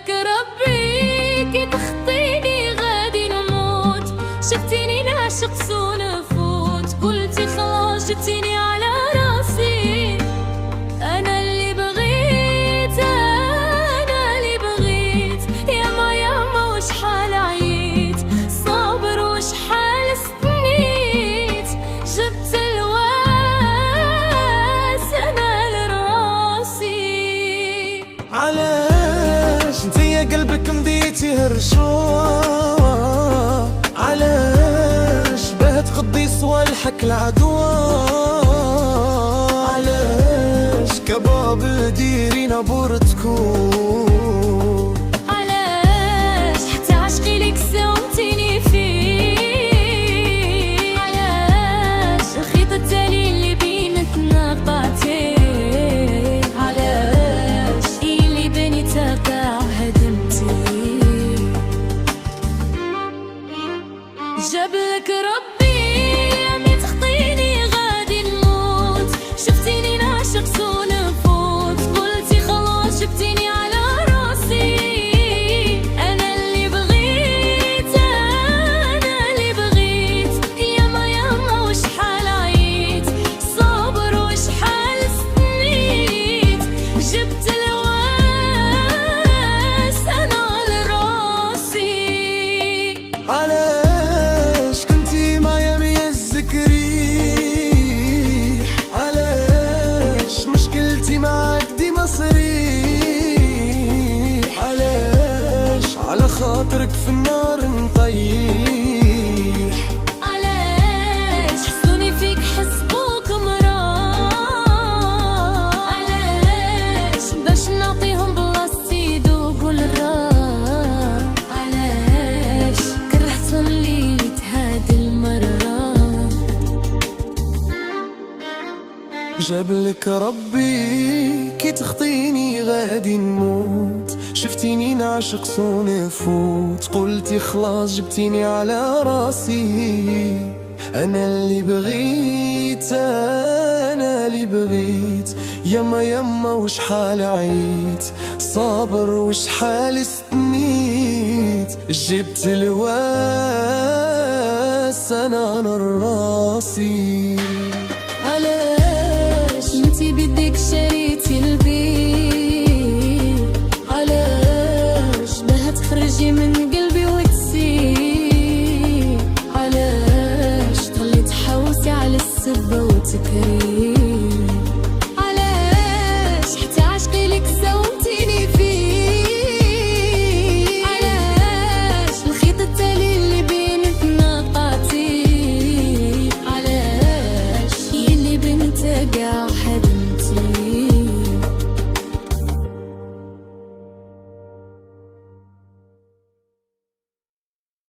لك ربي كي تخطيني غادي نموت، شفتيني نعشق سو نفوت، قلتي خلاص جبتيني على راسي. انا اللي بغيت، انا اللي بغيت، ياما ياما وشحال عييت، صابر وشحال استنيت، جبت الواس انا لراسي. علاش انتي قلبك مديتي هرشوا؟ علاش بهت خدي صوالحك العدوى؟ علاش كباب ديري نبورتكو؟ علاش حتى عشقي ليك ساومتيني فيه؟ علاش الخيط التالي اللي بيناتنا قطعتيه؟ علاش اللي بنيته كاع هدمتيه؟ جابلك ربي مي تخطيني غادي نموت، شفتيني نعشق سو نفوت، قلتي خلاص جبتيني على راسي. انا اللي بغيت، انا اللي بغيت، ياما ياما وشحال عييت، صابر وشحال استنيت، جبت الواس انا لراسي. علاش كنتي معايا ميزك ريح؟ علاش مشكلتي معاك ديما صريح؟ علاش على خاطرك في النار نطيح؟ علاش حسوني فيك حسبوك مراه؟ علاش باش نعطيهم بلاصتي يدوقوا الراه؟ علاش كرهتهم ليت هاد المرة؟ جابلك ربي كي تخطيني غادي نموت، شفتيني نعشق سو نفوت، قلتي خلاص جبتيني على راسي. انا اللي بغيت، انا اللي بغيت، ياما ياما وشحال عييت، صابر وشحال استنيت، جبت الواس انا لراسي.